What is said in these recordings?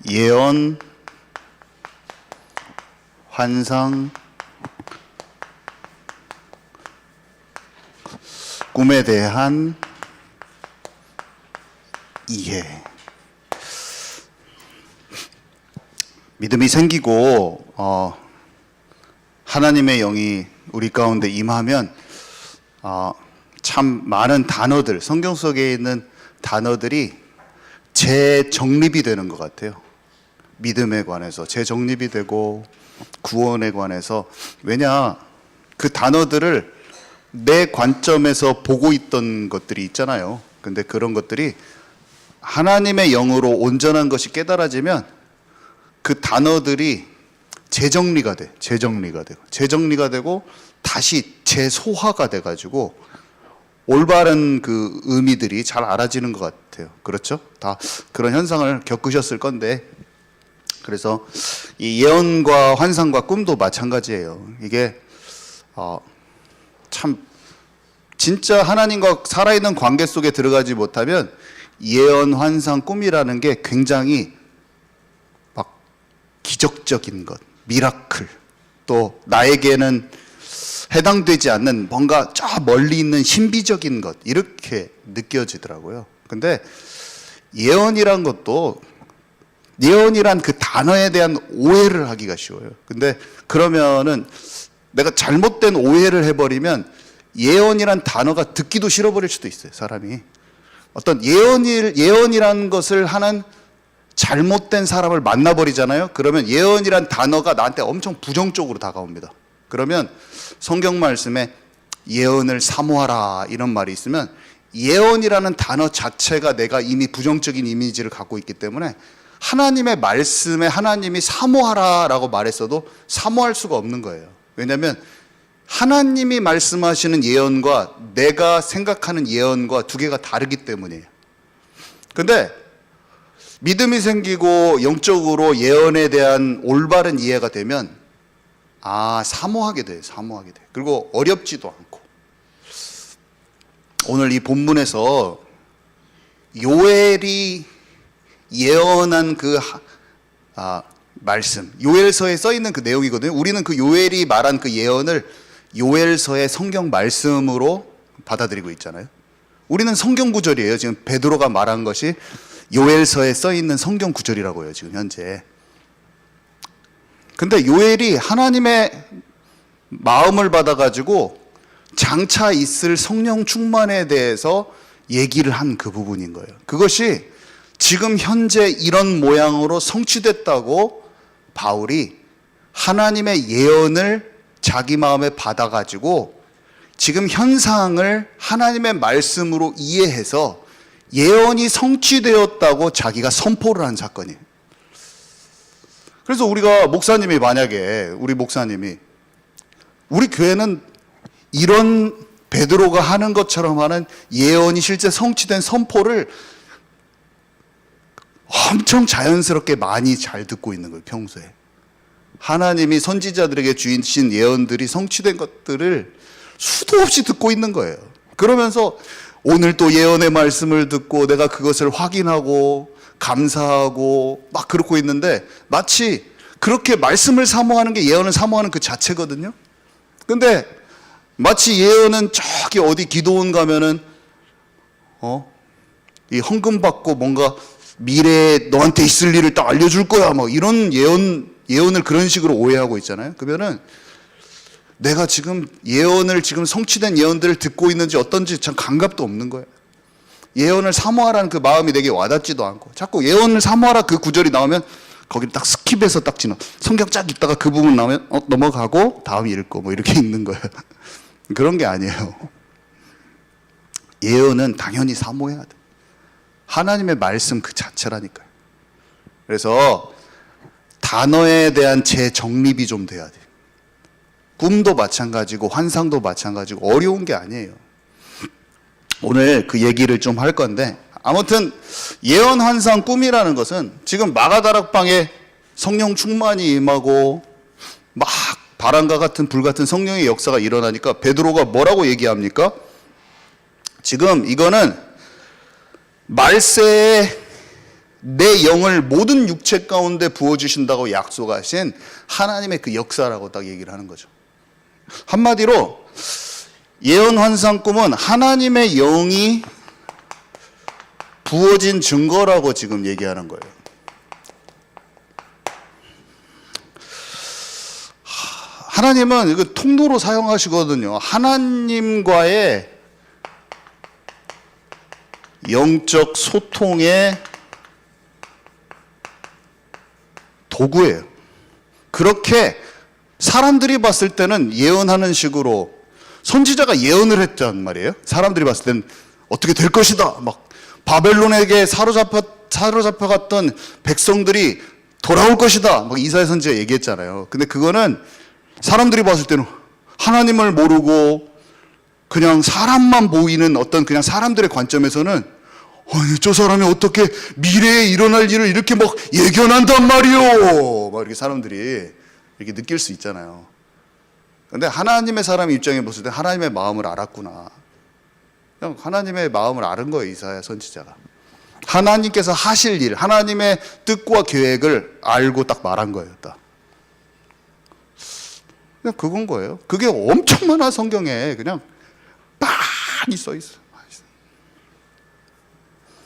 예언, 환상, 꿈에 대한 이해. 믿음이 생기고 하나님의 영이 우리 가운데 임하면 참 많은 단어들, 성경 속에 있는 단어들이 재정립이 되는 것 같아요. 믿음에 관해서 재정립이 되고 구원에 관해서. 왜냐, 그 단어들을 내 관점에서 보고 있던 것들이 있잖아요. 근데 그런 것들이 하나님의 영으로 온전한 것이 깨달아지면 그 단어들이 재정리가 되고 다시 재소화가 돼가지고 올바른 그 의미들이 잘 알아지는 것 같아요. 그렇죠? 다 그런 현상을 겪으셨을 건데, 그래서 이 예언과 환상과 꿈도 마찬가지예요. 이게 참 진짜 하나님과 살아있는 관계 속에 들어가지 못하면 예언, 환상, 꿈이라는 게 굉장히 막 기적적인 것, 미라클, 또 나에게는 해당되지 않는 뭔가 저 멀리 있는 신비적인 것, 이렇게 느껴지더라고요. 근데 예언이란 것도, 예언이란 그 단어에 대한 오해를 하기가 쉬워요. 근데 그러면은 내가 잘못된 오해를 해버리면 예언이란 단어가 듣기도 싫어버릴 수도 있어요, 사람이. 어떤 예언이라는 것을 하는 잘못된 사람을 만나버리잖아요. 그러면 예언이란 단어가 나한테 엄청 부정적으로 다가옵니다. 그러면 성경 말씀에 예언을 사모하라 이런 말이 있으면 예언이라는 단어 자체가 내가 이미 부정적인 이미지를 갖고 있기 때문에 하나님의 말씀에 하나님이 사모하라라고 말했어도 사모할 수가 없는 거예요. 왜냐하면 하나님이 말씀하시는 예언과 내가 생각하는 예언과 두 개가 다르기 때문이에요. 근데 믿음이 생기고 영적으로 예언에 대한 올바른 이해가 되면 사모하게 돼요. 그리고 어렵지도 않고. 오늘 이 본문에서 요엘이 예언한 그 말씀, 요엘서에 써 있는 그 내용이거든요. 우리는 그 요엘이 말한 그 예언을 요엘서의 성경 말씀으로 받아들이고 있잖아요. 우리는 성경 구절이에요. 지금 베드로가 말한 것이 요엘서에 써 있는 성경 구절이라고요, 지금 현재. 근데 요엘이 하나님의 마음을 받아가지고 장차 있을 성령 충만에 대해서 얘기를 한 그 부분인 거예요. 그것이 지금 현재 이런 모양으로 성취됐다고 바울이 하나님의 예언을 자기 마음에 받아가지고 지금 현상을 하나님의 말씀으로 이해해서 예언이 성취되었다고 자기가 선포를 한 사건이에요. 그래서 우리가 만약에 우리 목사님이 우리 교회는 이런 베드로가 하는 것처럼 하는 예언이 실제 성취된 선포를 엄청 자연스럽게 많이 잘 듣고 있는 거예요, 평소에. 하나님이 선지자들에게 주신 예언들이 성취된 것들을 수도 없이 듣고 있는 거예요. 그러면서 오늘 또 예언의 말씀을 듣고 내가 그것을 확인하고 감사하고 막 그러고 있는데 마치 그렇게 말씀을 사모하는 게 예언을 사모하는 그 자체거든요. 근데 마치 예언은 저기 어디 기도원 가면은 이 헌금 받고 뭔가 미래에 너한테 있을 일을 딱 알려줄 거야 막 이런 예언을 그런 식으로 오해하고 있잖아요. 그러면은 내가 지금 성취된 예언들을 듣고 있는지 어떤지 참 감각도 없는 거예요. 예언을 사모하라는 그 마음이 내게 와닿지도 않고 자꾸 예언을 사모하라 그 구절이 나오면 거기를 딱 스킵해서 딱 지나 성경 쫙 읽다가 그 부분 나오면 넘어가고 다음 읽고 뭐 이렇게 읽는 거예요. 그런 게 아니에요. 예언은 당연히 사모해야 돼. 하나님의 말씀 그 자체라니까요. 그래서 단어에 대한 재정립이 좀 돼야 돼요. 꿈도 마찬가지고 환상도 마찬가지고 어려운 게 아니에요. 오늘 그 얘기를 좀 할 건데, 아무튼 예언, 환상, 꿈이라는 것은 지금 마가다락방에 성령 충만이 임하고 막 바람과 같은 불 같은 성령의 역사가 일어나니까 베드로가 뭐라고 얘기합니까? 지금 이거는 말세에 내 영을 모든 육체 가운데 부어주신다고 약속하신 하나님의 그 역사라고 딱 얘기를 하는 거죠. 한마디로 예언 환상 꿈은 하나님의 영이 부어진 증거라고 지금 얘기하는 거예요. 하나님은 이거 통로로 사용하시거든요. 하나님과의 영적 소통의 도구예요. 그렇게 사람들이 봤을 때는 예언하는 식으로 선지자가 예언을 했단 말이에요. 사람들이 봤을 때는 어떻게 될 것이다. 막 바벨론에게 사로잡혀갔던 백성들이 돌아올 것이다. 막 이사야 선지자 얘기했잖아요. 근데 그거는 사람들이 봤을 때는 하나님을 모르고 그냥 사람만 보이는 어떤 그냥 사람들의 관점에서는 아니 저 사람이 어떻게 미래에 일어날 일을 이렇게 막 예견한단 말이오. 막 이렇게 사람들이 이렇게 느낄 수 있잖아요. 근데 하나님의 사람 입장에 봤을 때 하나님의 마음을 알았구나. 그냥 하나님의 마음을 아는 거예요, 이사야 선지자가. 하나님께서 하실 일, 하나님의 뜻과 계획을 알고 딱 말한 거예요, 딱. 그냥 그건 거예요. 그게 엄청 많아, 성경에. 그냥 빤히 써 있어.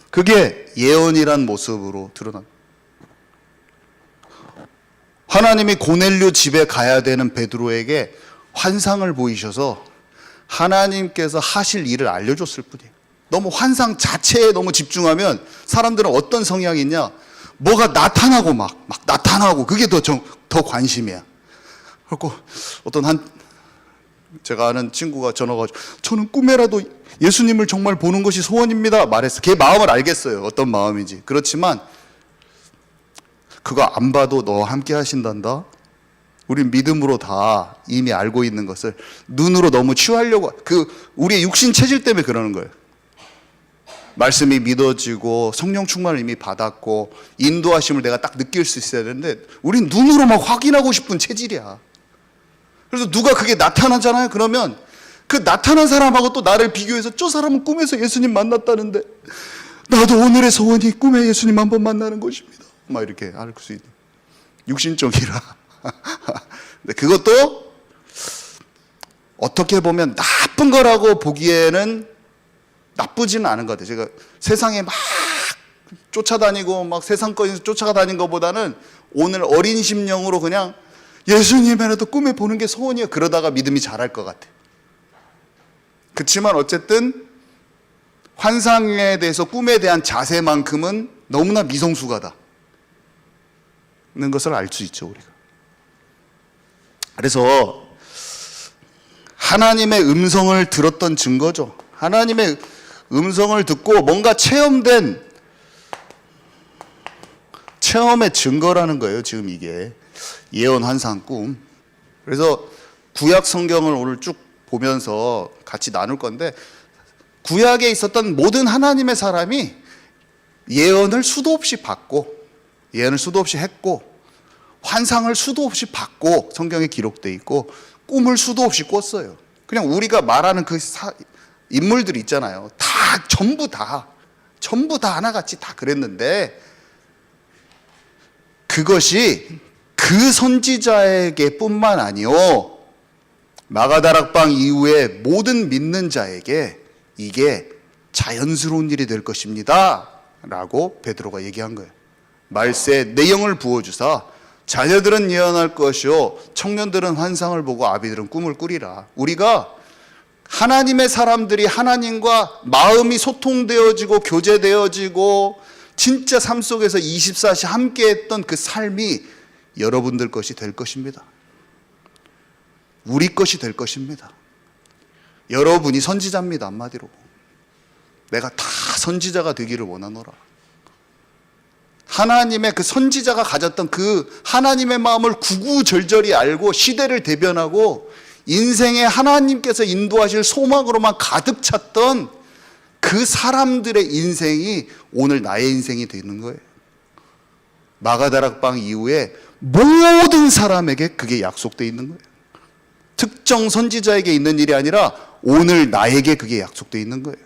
그게 예언이란 모습으로 드러난. 하나님이 고넬료 집에 가야 되는 베드로에게 환상을 보이셔서 하나님께서 하실 일을 알려줬을 뿐이에요. 너무 환상 자체에 너무 집중하면 사람들은 어떤 성향이 있냐? 뭐가 나타나고 막 나타나고 그게 더 관심이야. 그리고 어떤 제가 아는 친구가 전화가 와서 저는 꿈에라도 예수님을 정말 보는 것이 소원입니다 말했어. 걔 마음을 알겠어요. 어떤 마음인지. 그렇지만 그거 안 봐도 너 함께 하신단다. 우린 믿음으로 다 이미 알고 있는 것을 눈으로 너무 취하려고 우리의 육신 체질 때문에 그러는 거예요. 말씀이 믿어지고 성령 충만을 이미 받았고 인도하심을 내가 딱 느낄 수 있어야 되는데 우린 눈으로 막 확인하고 싶은 체질이야. 그래서 누가 그게 나타나잖아요. 그러면 그 나타난 사람하고 또 나를 비교해서 저 사람은 꿈에서 예수님 만났다는데 나도 오늘의 소원이 꿈에 예수님 한번 만나는 것입니다. 막 이렇게 알 수 있는 육신적이라. 근데 그것도 어떻게 보면 나쁜 거라고 보기에는 나쁘지는 않은 것 같아요. 제가 세상에 막 쫓아다니고 막 세상권에서 쫓아다닌 것보다는 오늘 어린 심령으로 그냥 예수님이라도 꿈에 보는 게 소원이에요. 그러다가 믿음이 자랄 것 같아요. 그렇지만 어쨌든 환상에 대해서 꿈에 대한 자세만큼은 너무나 미성숙하다 는 것을 알 수 있죠, 우리가. 그래서 하나님의 음성을 들었던 증거죠. 하나님의 음성을 듣고 뭔가 체험된 체험의 증거라는 거예요, 지금 이게. 예언, 환상, 꿈. 그래서 구약 성경을 오늘 쭉 보면서 같이 나눌 건데 구약에 있었던 모든 하나님의 사람이 예언을 수도 없이 받고 예언을 수도 없이 했고 환상을 수도 없이 받고 성경에 기록되어 있고 꿈을 수도 없이 꿨어요. 그냥 우리가 말하는 그 인물들이 있잖아요. 전부 다 하나같이 다 그랬는데 그것이 그 선지자에게 뿐만 아니요 마가다락방 이후에 모든 믿는 자에게 이게 자연스러운 일이 될 것입니다 라고 베드로가 얘기한 거예요. 말세 내 영을 부어주사 자녀들은 예언할 것이요 청년들은 환상을 보고 아비들은 꿈을 꾸리라. 우리가 하나님의 사람들이 하나님과 마음이 소통되어지고 교제되어지고 진짜 삶 속에서 24시 함께했던 그 삶이 여러분들 것이 될 것입니다. 우리 것이 될 것입니다. 여러분이 선지자입니다. 한마디로 내가 다 선지자가 되기를 원하노라. 하나님의 그 선지자가 가졌던 그 하나님의 마음을 구구절절히 알고 시대를 대변하고 인생에 하나님께서 인도하실 소망으로만 가득 찼던 그 사람들의 인생이 오늘 나의 인생이 되는 거예요. 마가다락방 이후에 모든 사람에게 그게 약속되어 있는 거예요. 특정 선지자에게 있는 일이 아니라 오늘 나에게 그게 약속되어 있는 거예요.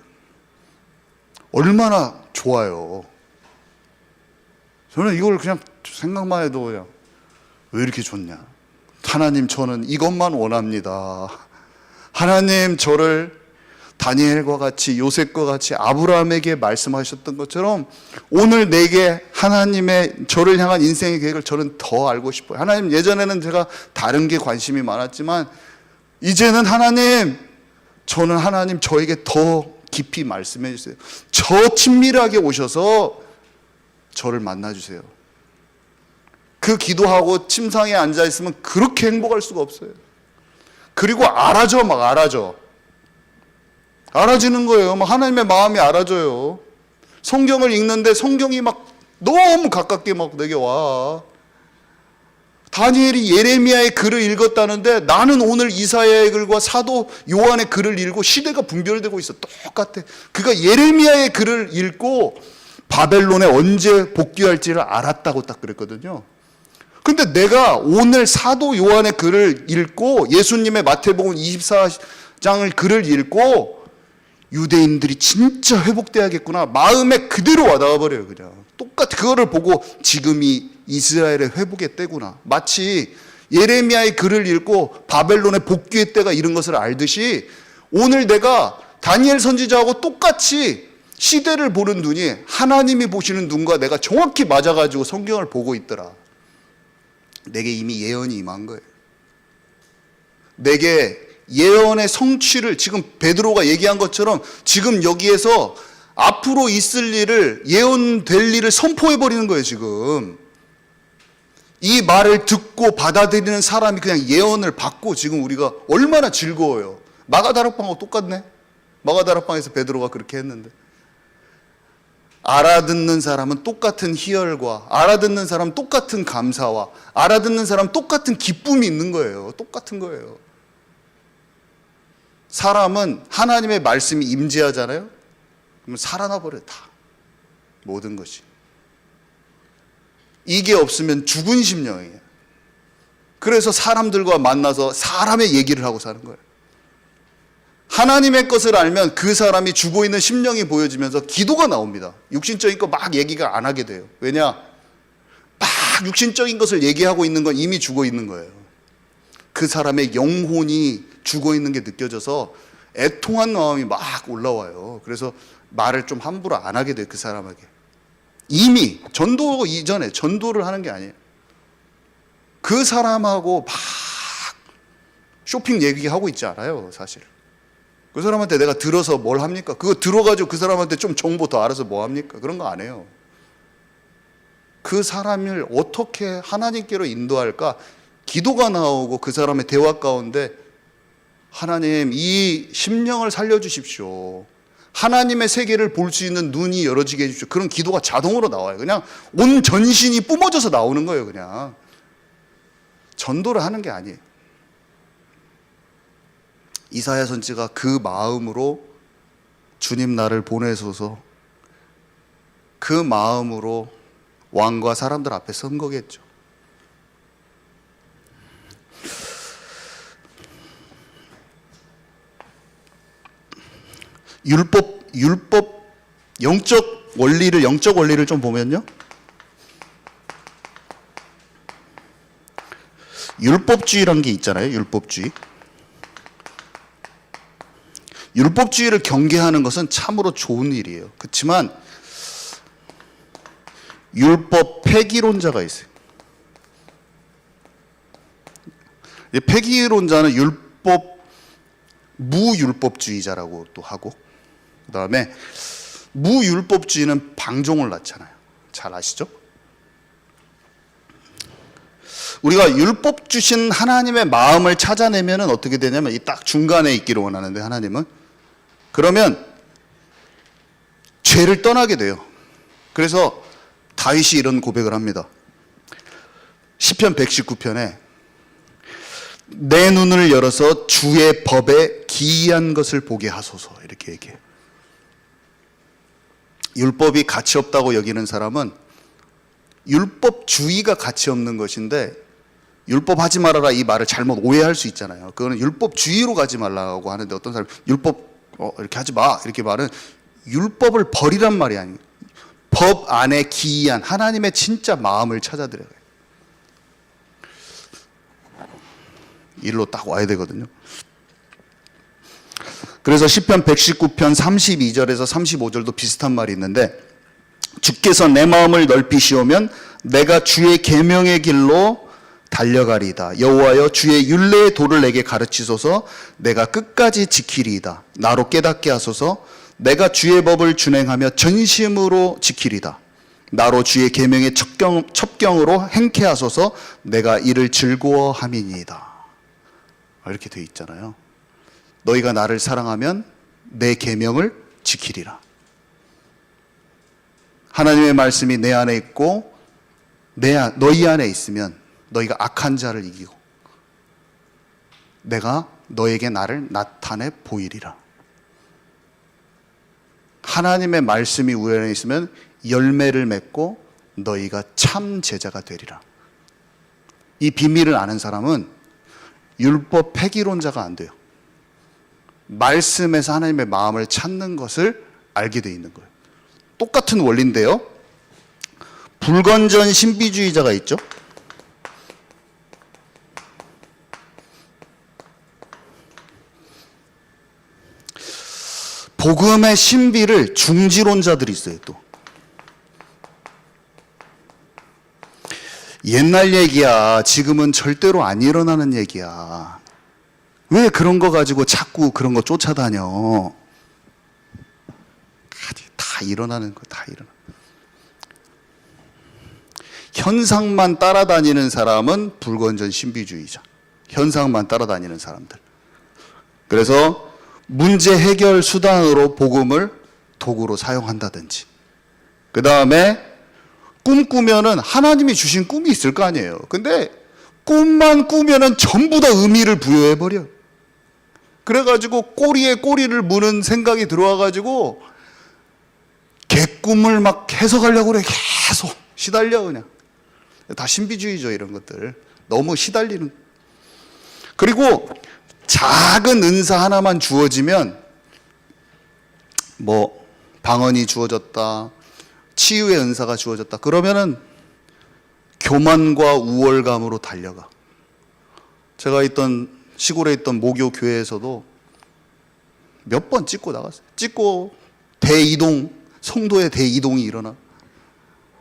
얼마나 좋아요. 저는 이걸 그냥 생각만 해도 그냥 왜 이렇게 좋냐. 하나님, 저는 이것만 원합니다. 하나님, 저를 다니엘과 같이, 요셉과 같이 아브라함에게 말씀하셨던 것처럼 오늘 내게 하나님의 저를 향한 인생의 계획을 저는 더 알고 싶어요. 하나님, 예전에는 제가 다른 게 관심이 많았지만 이제는 하나님, 저는 하나님 저에게 더 깊이 말씀해 주세요. 저 친밀하게 오셔서 저를 만나 주세요. 그 기도하고 침상에 앉아 있으면 그렇게 행복할 수가 없어요. 그리고 알아져, 막 알아져. 알아지는 거예요. 막 하나님의 마음이 알아져요. 성경을 읽는데 성경이 막 너무 가깝게 막 내게 와. 다니엘이 예레미야의 글을 읽었다는데 나는 오늘 이사야의 글과 사도 요한의 글을 읽고 시대가 분별되고 있어. 똑같아. 그가 예레미야의 글을 읽고 바벨론에 언제 복귀할지를 알았다고 딱 그랬거든요. 근데 내가 오늘 사도 요한의 글을 읽고 예수님의 마태복음 24장을 글을 읽고 유대인들이 진짜 회복돼야겠구나 마음에 그대로 와닿아 버려요. 그냥 똑같이 그거를 보고 지금이 이스라엘의 회복의 때구나. 마치 예레미야의 글을 읽고 바벨론의 복귀의 때가 이런 것을 알듯이 오늘 내가 다니엘 선지자하고 똑같이 시대를 보는 눈이 하나님이 보시는 눈과 내가 정확히 맞아가지고 성경을 보고 있더라. 내게 이미 예언이 임한 거예요. 내게 예언의 성취를 지금 베드로가 얘기한 것처럼 지금 여기에서 앞으로 있을 일을 예언될 일을 선포해 버리는 거예요. 지금 이 말을 듣고 받아들이는 사람이 그냥 예언을 받고 지금 우리가 얼마나 즐거워요. 마가다락방하고 똑같네. 마가다락방에서 베드로가 그렇게 했는데 알아듣는 사람은 똑같은 희열과 알아듣는 사람은 똑같은 감사와 알아듣는 사람은 똑같은 기쁨이 있는 거예요. 똑같은 거예요. 사람은 하나님의 말씀이 임재하잖아요. 그러면 살아나 버려요. 다 모든 것이. 이게 없으면 죽은 심령이에요. 그래서 사람들과 만나서 사람의 얘기를 하고 사는 거예요. 하나님의 것을 알면 그 사람이 죽어 있는 심령이 보여지면서 기도가 나옵니다. 육신적인 거 막 얘기가 안 하게 돼요. 왜냐? 막 육신적인 것을 얘기하고 있는 건 이미 죽어 있는 거예요. 그 사람의 영혼이 죽어 있는 게 느껴져서 애통한 마음이 막 올라와요. 그래서 말을 좀 함부로 안 하게 돼요. 그 사람에게. 이미 전도 이전에 전도를 하는 게 아니에요. 그 사람하고 막 쇼핑 얘기하고 있지 않아요. 사실. 그 사람한테 내가 들어서 뭘 합니까? 그거 들어가지고 그 사람한테 좀 정보 더 알아서 뭐 합니까? 그런 거 안 해요. 그 사람을 어떻게 하나님께로 인도할까? 기도가 나오고 그 사람의 대화 가운데 하나님 이 심령을 살려주십시오. 하나님의 세계를 볼 수 있는 눈이 열어지게 해주십시오. 그런 기도가 자동으로 나와요. 그냥 온 전신이 뿜어져서 나오는 거예요. 그냥 전도를 하는 게 아니에요. 이사야 선지가 그 마음으로 주님 나를 보내소서 그 마음으로 왕과 사람들 앞에 선 거겠죠. 율법 영적 원리를 좀 보면요. 율법주의라는 게 있잖아요. 율법주의를 경계하는 것은 참으로 좋은 일이에요. 그렇지만 율법 폐기론자가 있어요. 이 폐기론자는 무율법주의자라고 또 하고, 그 다음에 무율법주의는 방종을 낳잖아요. 잘 아시죠? 우리가 율법 주신 하나님의 마음을 찾아내면 어떻게 되냐면 이 딱 중간에 있기를 원하는데 하나님은 그러면 죄를 떠나게 돼요. 그래서 다윗이 이런 고백을 합니다. 시편 119편에 내 눈을 열어서 주의 법에 기이한 것을 보게 하소서 이렇게 얘기해요. 율법이 가치 없다고 여기는 사람은 율법주의가 가치 없는 것인데 율법 하지 말아라 이 말을 잘못 오해할 수 있잖아요. 그거는 율법주의로 가지 말라고 하는데 어떤 사람이 율법 이렇게 하지 마 이렇게 말은 율법을 버리란 말이 아니에요. 법 안에 기이한 하나님의 진짜 마음을 찾아드려요. 일로 딱 와야 되거든요. 그래서 시편 119편 32절에서 35절도 비슷한 말이 있는데, 주께서 내 마음을 넓히시오면 내가 주의 계명의 길로 달려가리이다. 여호와여, 주의 율례의 도를 내게 가르치소서. 내가 끝까지 지키리이다. 나로 깨닫게 하소서. 내가 주의 법을 준행하며 전심으로 지키리이다. 나로 주의 계명의 첩경으로 행케 하소서. 내가 이를 즐거워함이니이다. 이렇게 되어 있잖아요. 너희가 나를 사랑하면 내 계명을 지키리라. 하나님의 말씀이 내 안에 있고 너희 안에 있으면 너희가 악한 자를 이기고 내가 너에게 나를 나타내 보이리라. 하나님의 말씀이 우리 안에 있으면 열매를 맺고 너희가 참 제자가 되리라. 이 비밀을 아는 사람은 율법 폐기론자가 안 돼요. 말씀에서 하나님의 마음을 찾는 것을 알게 돼 있는 거예요. 똑같은 원리인데요. 불건전 신비주의자가 있죠. 복음의 신비를 중지론자들이 있어요. 또 옛날 얘기야. 지금은 절대로 안 일어나는 얘기야. 왜 그런 거 가지고 자꾸 그런 거 쫓아다녀? 다 일어나는 거, 다 일어나. 현상만 따라다니는 사람은 불건전 신비주의자. 현상만 따라다니는 사람들. 그래서 문제 해결 수단으로 복음을 도구로 사용한다든지, 그 다음에 꿈꾸면은 하나님이 주신 꿈이 있을 거 아니에요. 근데 꿈만 꾸면은 전부 다 의미를 부여해버려. 그래가지고 꼬리에 꼬리를 무는 생각이 들어와가지고 개꿈을 막 해석하려고 그래. 계속 시달려. 그냥 다 신비주의죠. 이런 것들 너무 시달리는. 그리고 작은 은사 하나만 주어지면, 뭐 방언이 주어졌다, 치유의 은사가 주어졌다, 그러면은 교만과 우월감으로 달려가. 제가 있던 시골에 있던 모교 교회에서도 몇 번 찍고 나갔어요. 찍고 대이동, 성도의 대이동이 일어나.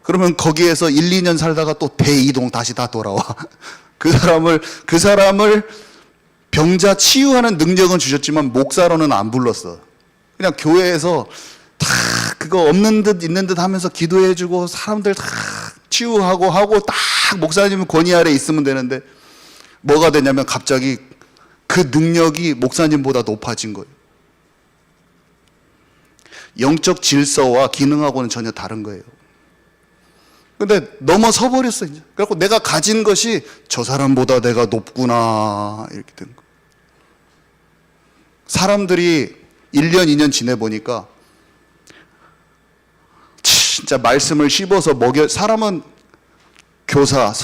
그러면 거기에서 1, 2년 살다가 또 대이동 다시 다 돌아와. 그 사람을 병자 치유하는 능력은 주셨지만 목사로는 안 불렀어. 그냥 교회에서 다 그거 없는 듯 있는 듯 하면서 기도해주고 사람들 다 치유하고 하고 딱 목사님 권위 아래 있으면 되는데, 뭐가 되냐면 갑자기 그 능력이 목사님보다 높아진 거예요. 영적 질서와 기능하고는 전혀 다른 거예요. 근데 넘어서 버렸어요. 그래갖고 내가 가진 것이 저 사람보다 내가 높구나, 이렇게 된 거예요. 사람들이 1년, 2년 지내보니까 진짜 말씀을 씹어서 사람은 교사,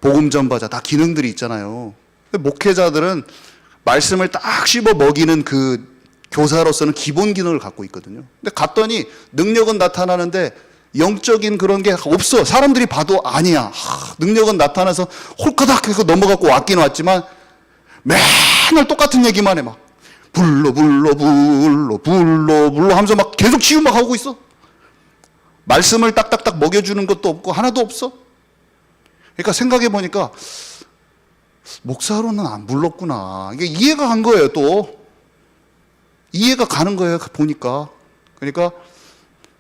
복음 전파자 다 기능들이 있잖아요. 목회자들은 말씀을 딱 씹어 먹이는 그 교사로서는 기본 기능을 갖고 있거든요. 근데 갔더니 능력은 나타나는데 영적인 그런 게 없어. 사람들이 봐도 아니야. 능력은 나타나서 홀까닥 해서 넘어가고 왔긴 왔지만 맨날 똑같은 얘기만 해. 막 불러 하면서 막 계속 치유 막 하고 있어. 말씀을 딱딱딱 먹여주는 것도 없고 하나도 없어. 그러니까 생각해 보니까 목사로는 안 불렀구나. 이게 이해가 간 거예요. 또 이해가 가는 거예요. 보니까. 그러니까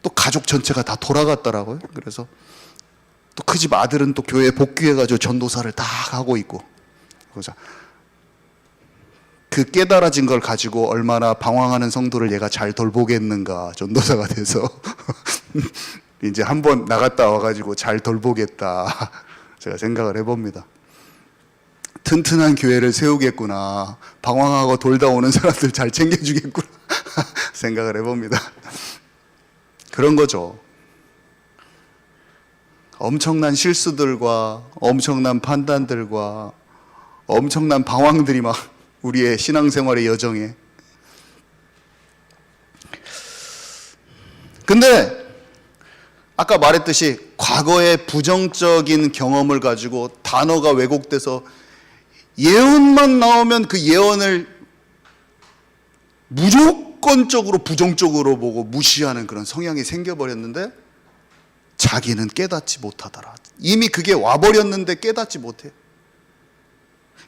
또 가족 전체가 다 돌아갔더라고요. 그래서 또 그 집 아들은 또 교회에 복귀해가지고 전도사를 다 하고 있고. 그래서 그 깨달아진 걸 가지고 얼마나 방황하는 성도를 얘가 잘 돌보겠는가. 전도사가 돼서 이제 한번 나갔다 와가지고 잘 돌보겠다. 제가 생각을 해봅니다. 튼튼한 교회를 세우겠구나. 방황하고 돌다 오는 사람들 잘 챙겨주겠구나. 생각을 해봅니다. 그런 거죠. 엄청난 실수들과 엄청난 판단들과 엄청난 방황들이 막 우리의 신앙생활의 여정에. 근데 아까 말했듯이 과거의 부정적인 경험을 가지고 단어가 왜곡돼서 예언만 나오면 그 예언을 무조건적으로 부정적으로 보고 무시하는 그런 성향이 생겨버렸는데 자기는 깨닫지 못하더라. 이미 그게 와버렸는데 깨닫지 못해.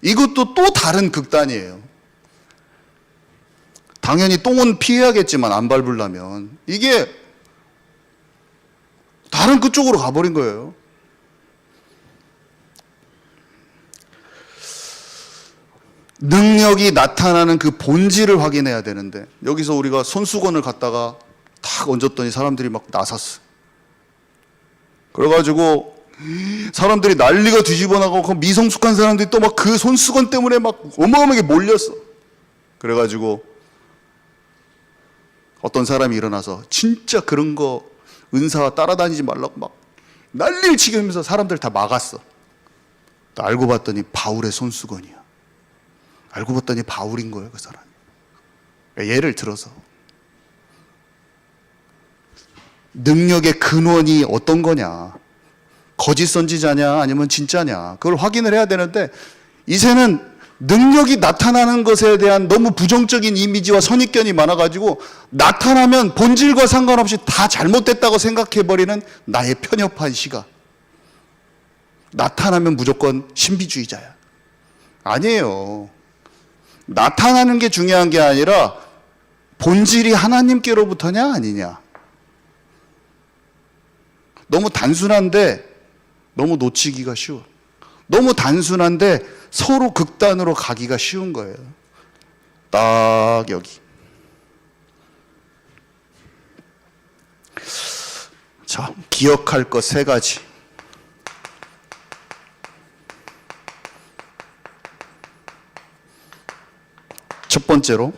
이것도 또 다른 극단이에요. 당연히 똥은 피해야겠지만 안 밟으려면 이게 다른 그쪽으로 가버린 거예요. 능력이 나타나는 그 본질을 확인해야 되는데 여기서 우리가 손수건을 갖다가 탁 얹었더니 사람들이 막 나섰어. 그래가지고 사람들이 난리가 뒤집어 나가고 미성숙한 사람들이 또 막 그 손수건 때문에 막 어마어마하게 몰렸어. 그래가지고 어떤 사람이 일어나서 진짜 그런 거 은사 따라다니지 말라고 막 난리를 치게 하면서 사람들 다 막았어. 알고 봤더니 바울의 손수건이야. 알고 봤더니 바울인 거예요, 그 사람이. 예를 들어서 능력의 근원이 어떤 거냐, 거짓 선지자냐 아니면 진짜냐, 그걸 확인을 해야 되는데 이제는 능력이 나타나는 것에 대한 너무 부정적인 이미지와 선입견이 많아가지고 나타나면 본질과 상관없이 다 잘못됐다고 생각해버리는 나의 편협한 시각. 나타나면 무조건 신비주의자야. 아니에요. 나타나는 게 중요한 게 아니라 본질이 하나님께로부터냐 아니냐. 너무 단순한데 너무 놓치기가 쉬워. 너무 단순한데 서로 극단으로 가기가 쉬운 거예요. 딱 여기. 자, 기억할 것 3가지. 첫 번째로,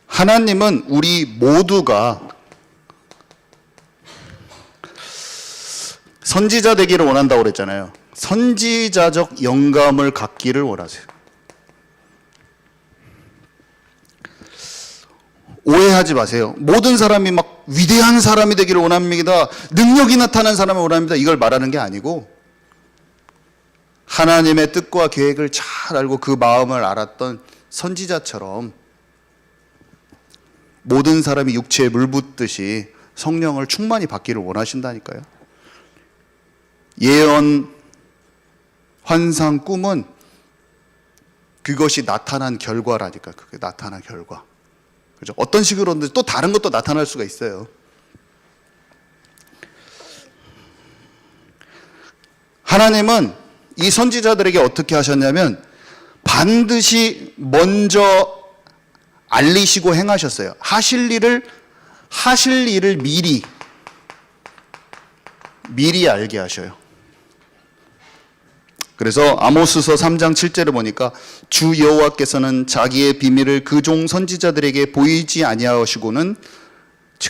하나님은 우리 모두가 선지자 되기를 원한다고 그랬잖아요. 선지자적 영감을 갖기를 원하세요. 오해하지 마세요. 모든 사람이 막 위대한 사람이 되기를 원합니다. 능력이 나타나는 사람을 원합니다. 이걸 말하는 게 아니고 하나님의 뜻과 계획을 잘 알고 그 마음을 알았던 선지자처럼 모든 사람이 육체에 물붓듯이 성령을 충만히 받기를 원하신다니까요. 예언, 환상, 꿈은 그것이 나타난 결과라니까. 그게 나타난 결과. 그죠? 어떤 식으로든 또 다른 것도 나타날 수가 있어요. 하나님은 이 선지자들에게 어떻게 하셨냐면 반드시 먼저 알리시고 행하셨어요. 하실 일을 미리 알게 하셔요. 그래서 아모스서 3장 7절을 보니까 주 여호와께서는 자기의 비밀을 그 종 선지자들에게 보이지 아니하시고는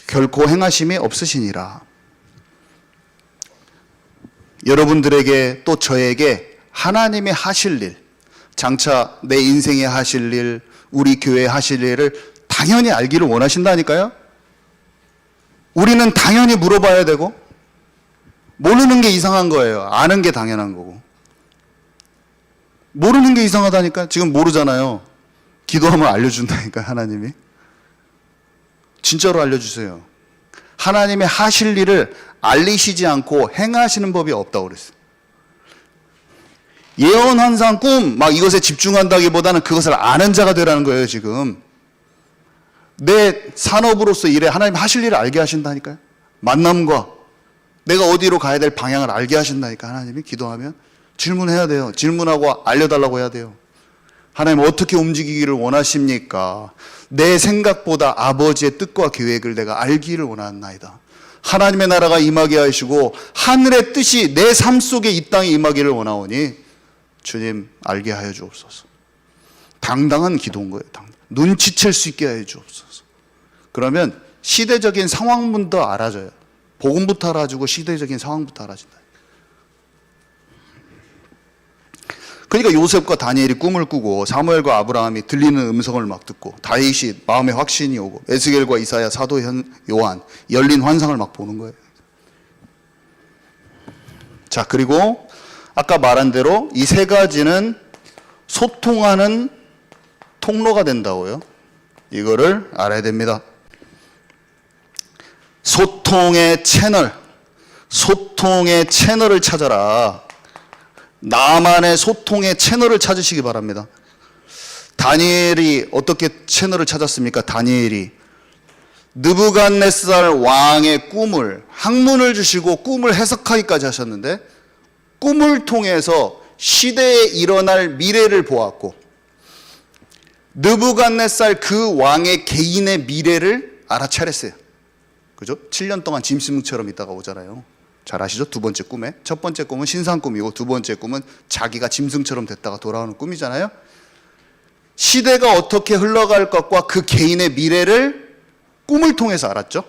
결코 행하심이 없으시니라. 여러분들에게 또 저에게 하나님의 하실 일, 장차 내 인생에 하실 일, 우리 교회에 하실 일을 당연히 알기를 원하신다니까요. 우리는 당연히 물어봐야 되고 모르는 게 이상한 거예요. 아는 게 당연한 거고. 모르는 게 이상하다니까. 지금 모르잖아요. 기도하면 알려준다니까 하나님이. 진짜로 알려주세요. 하나님의 하실 일을 알리시지 않고 행하시는 법이 없다고 그랬어요. 예언, 환상, 꿈 막 이것에 집중한다기보다는 그것을 아는 자가 되라는 거예요. 지금 내 산업으로서 일에 하나님 하실 일을 알게 하신다니까요. 만남과 내가 어디로 가야 될 방향을 알게 하신다니까. 하나님이 기도하면 질문해야 돼요. 질문하고 알려달라고 해야 돼요. 하나님 어떻게 움직이기를 원하십니까? 내 생각보다 아버지의 뜻과 계획을 내가 알기를 원하나이다. 하나님의 나라가 임하게 하시고 하늘의 뜻이 내 삶 속에 이 땅에 임하기를 원하오니 주님 알게 하여 주옵소서. 당당한 기도인 거예요. 눈치챌 수 있게 하여 주옵소서. 그러면 시대적인 상황부터 알아져요. 복음부터 알아주고 시대적인 상황부터 알아진다. 그러니까 요셉과 다니엘이 꿈을 꾸고 사무엘과 아브라함이 들리는 음성을 막 듣고 다윗이 마음에 확신이 오고 에스겔과 이사야, 사도 요한 열린 환상을 막 보는 거예요. 자, 그리고 아까 말한 대로 이 세 가지는 소통하는 통로가 된다고요. 이거를 알아야 됩니다. 소통의 채널을 찾아라. 나만의 소통의 채널을 찾으시기 바랍니다. 다니엘이 어떻게 채널을 찾았습니까? 다니엘이 느부갓네살 왕의 꿈을, 학문을 주시고 꿈을 해석하기까지 하셨는데, 꿈을 통해서 시대에 일어날 미래를 보았고, 느부갓네살 그 왕의 개인의 미래를 알아차렸어요. 그죠? 7년 동안 짐승처럼 있다가 오잖아요. 잘 아시죠? 두 번째 꿈에. 첫 번째 꿈은 신상 꿈이고, 두 번째 꿈은 자기가 짐승처럼 됐다가 돌아오는 꿈이잖아요. 시대가 어떻게 흘러갈 것과 그 개인의 미래를 꿈을 통해서 알았죠.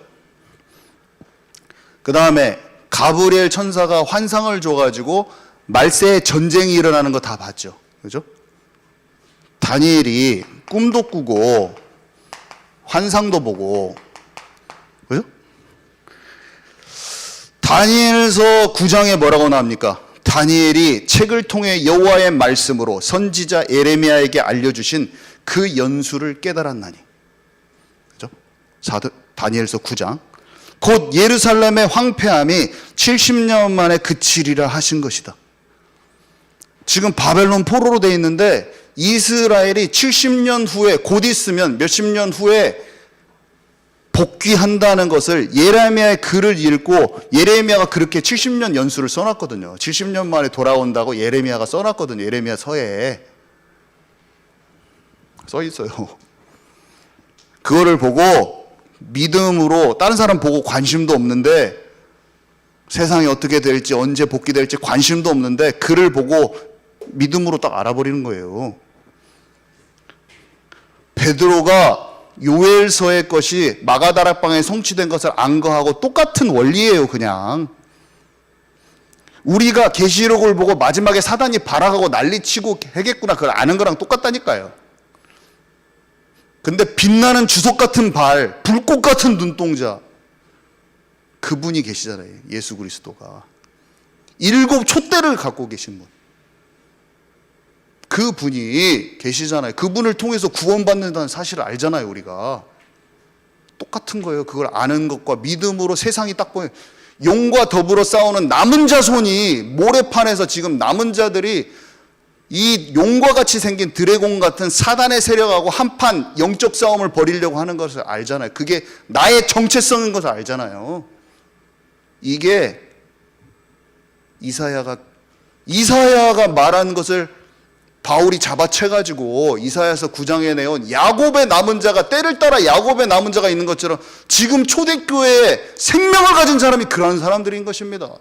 그 다음에 가브리엘 천사가 환상을 줘가지고 말세에 전쟁이 일어나는 거 다 봤죠. 그죠? 다니엘이 꿈도 꾸고 환상도 보고, 그죠? 다니엘서 9장에 뭐라고 나옵니까? 다니엘이 책을 통해 여호와의 말씀으로 선지자 예레미야에게 알려주신 그 연수를 깨달았나니. 그죠? 다니엘서 9장. 곧 예루살렘의 황폐함이 70년 만에 그치리라 하신 것이다. 지금 바벨론 포로로 되어 있는데 이스라엘이 70년 후에, 곧 있으면 몇십 년 후에 복귀한다는 것을 예레미야의 글을 읽고, 예레미야가 그렇게 70년 연수를 써놨거든요. 70년 만에 돌아온다고 예레미야가 써놨거든요. 예레미야 서예에 써 있어요. 그거를 보고 믿음으로, 다른 사람 보고 관심도 없는데, 세상이 어떻게 될지, 언제 복귀될지 관심도 없는데 글을 보고 믿음으로 딱 알아버리는 거예요. 베드로가 요엘서의 것이 마가다락방에 성취된 것을 안거하고 똑같은 원리예요. 그냥 우리가 계시록을 보고 마지막에 사단이 발악하고 난리치고 하겠구나, 그걸 아는 거랑 똑같다니까요. 근데 빛나는 주석 같은 발, 불꽃 같은 눈동자, 그분이 계시잖아요. 예수 그리스도가 7 촛대를 갖고 계신 분, 그분이 계시잖아요. 그분을 통해서 구원받는다는 사실을 알잖아요. 우리가 똑같은 거예요. 그걸 아는 것과 믿음으로 세상이 딱 보면, 용과 더불어 싸우는 남은 자손이, 모래판에서 지금 남은 자들이 이 용과 같이 생긴 드래곤 같은 사단의 세력하고 한판 영적 싸움을 벌이려고 하는 것을 알잖아요. 그게 나의 정체성인 것을 알잖아요. 이게 이사야가 말한 것을 바울이 잡아채가지고 이사야서 9장에 내온 야곱의 남은 자가, 때를 따라 야곱의 남은 자가 있는 것처럼 지금 초대교회에 생명을 가진 사람이 그런 사람들인 것입니다.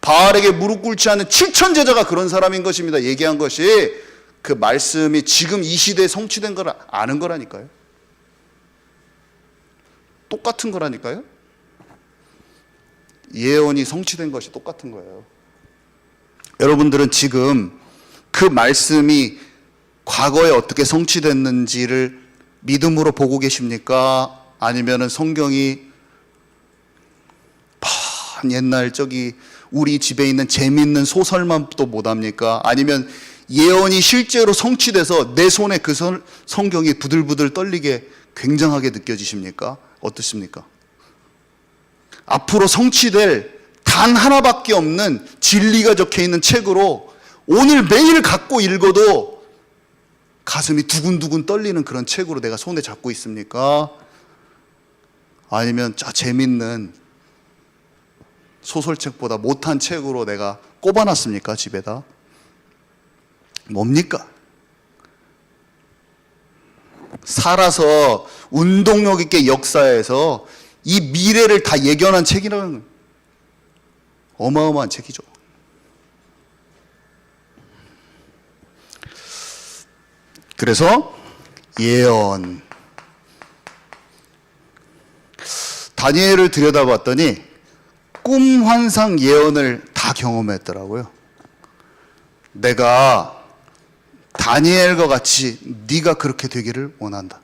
바알에게 무릎 꿇지 않는 7천 제자가 그런 사람인 것입니다. 얘기한 것이 그 말씀이 지금 이 시대에 성취된 걸 아는 거라니까요. 똑같은 거라니까요. 예언이 성취된 것이 똑같은 거예요. 여러분들은 지금 그 말씀이 과거에 어떻게 성취됐는지를 믿음으로 보고 계십니까? 아니면은 성경이 옛날 저기 우리 집에 있는 재미있는 소설만 또 못합니까? 아니면 예언이 실제로 성취돼서 내 손에 그 성경이 부들부들 떨리게 굉장하게 느껴지십니까? 어떻습니까? 앞으로 성취될 단 하나밖에 없는 진리가 적혀있는 책으로 오늘 매일 갖고 읽어도 가슴이 두근두근 떨리는 그런 책으로 내가 손에 잡고 있습니까? 아니면 재밌는 소설책보다 못한 책으로 내가 꼽아놨습니까? 집에다. 뭡니까? 살아서 운동력 있게 역사에서 이 미래를 다 예견한 책이라는, 어마어마한 책이죠. 그래서 예언, 다니엘을 들여다봤더니 꿈, 환상, 예언을 다 경험했더라고요. 내가 다니엘과 같이 네가 그렇게 되기를 원한다.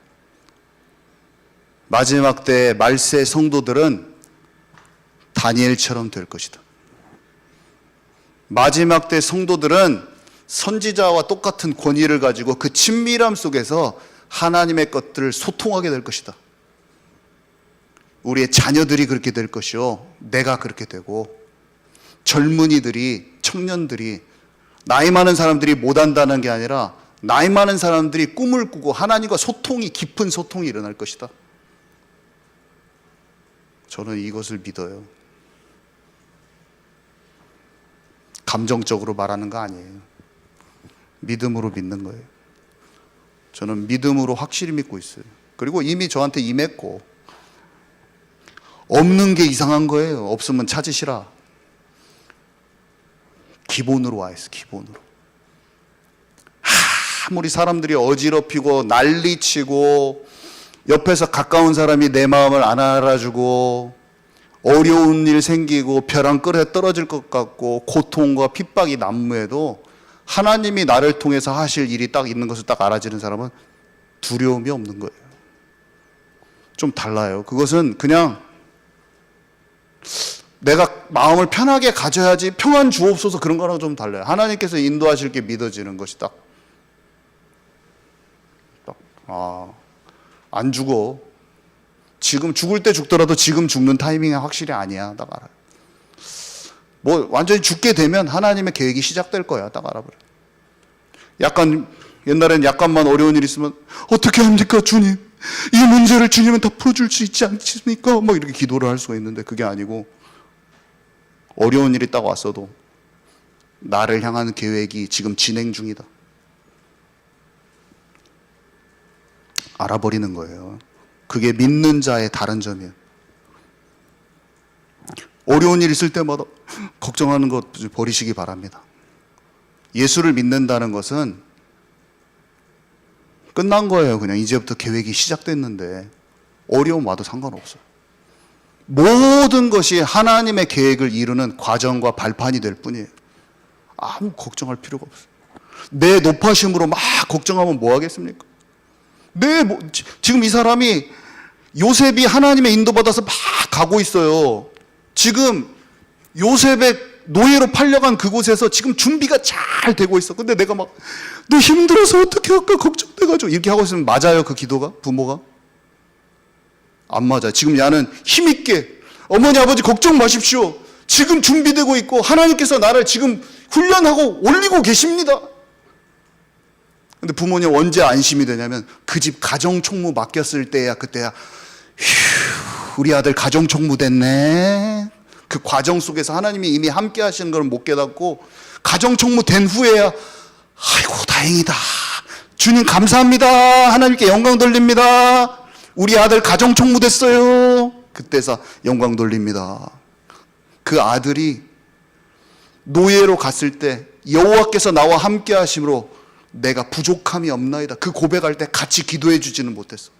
마지막 때 말세 성도들은 다니엘처럼 될 것이다. 마지막 때 성도들은 선지자와 똑같은 권위를 가지고 그 친밀함 속에서 하나님의 것들을 소통하게 될 것이다. 우리의 자녀들이 그렇게 될 것이요, 내가 그렇게 되고, 젊은이들이, 청년들이, 나이 많은 사람들이 못한다는 게 아니라 나이 많은 사람들이 꿈을 꾸고 하나님과 소통이, 깊은 소통이 일어날 것이다. 저는 이것을 믿어요. 감정적으로 말하는 거 아니에요. 믿음으로 믿는 거예요. 저는 믿음으로 확실히 믿고 있어요. 그리고 이미 저한테 임했고, 없는 게 이상한 거예요. 없으면 찾으시라. 기본으로 와 있어, 기본으로. 아무리 사람들이 어지럽히고 난리치고 옆에서 가까운 사람이 내 마음을 안 알아주고 어려운 일 생기고 벼랑 끝에 떨어질 것 같고 고통과 핍박이 난무해도 하나님이 나를 통해서 하실 일이 딱 있는 것을 딱 알아지는 사람은 두려움이 없는 거예요. 좀 달라요. 그것은 그냥 내가 마음을 편하게 가져야지 평안 주옵소서 그런 거랑 좀 달라요. 하나님께서 인도하실 게 믿어지는 것이 안 죽어. 지금 죽을 때 죽더라도 지금 죽는 타이밍이 확실히 아니야. 딱 알아요. 뭐 완전히 죽게 되면 하나님의 계획이 시작될 거야. 딱 알아버려. 약간 옛날엔 약간만 어려운 일 있으면 어떻게 합니까 주님? 이 문제를 주님은 다 풀어줄 수 있지 않습니까? 막 이렇게 기도를 할 수가 있는데 그게 아니고 어려운 일이 딱 왔어도 나를 향한 계획이 지금 진행 중이다. 알아버리는 거예요. 그게 믿는 자의 다른 점이에요. 어려운 일 있을 때마다 걱정하는 것 버리시기 바랍니다. 예수를 믿는다는 것은 끝난 거예요. 그냥 이제부터 계획이 시작됐는데 어려움 와도 상관없어요. 모든 것이 하나님의 계획을 이루는 과정과 발판이 될 뿐이에요. 아무 걱정할 필요가 없어요. 내 높아심으로 막 걱정하면 뭐 하겠습니까? 지금 이 사람이 요셉이 하나님의 인도받아서 막 가고 있어요. 지금 요셉의 노예로 팔려간 그곳에서 지금 준비가 잘 되고 있어. 근데 내가 막 너 힘들어서 어떻게 할까 걱정돼가지고 이렇게 하고 있으면 맞아요? 그 기도가? 부모가? 안 맞아요. 지금 야는 힘있게 어머니 아버지 걱정 마십시오. 지금 준비되고 있고 하나님께서 나를 지금 훈련하고 올리고 계십니다. 근데 부모님 언제 안심이 되냐면 그 집 가정총무 맡겼을 때야. 그때야 우리 아들 가정총무 됐네. 그 과정 속에서 하나님이 이미 함께 하시는 걸 못 깨닫고 가정총무 된 후에야 아이고 다행이다. 주님 감사합니다. 하나님께 영광 돌립니다. 우리 아들 가정총무 됐어요. 그때서 영광 돌립니다. 그 아들이 노예로 갔을 때 여호와께서 나와 함께 하심으로 내가 부족함이 없나이다. 그 고백할 때 같이 기도해 주지는 못했어.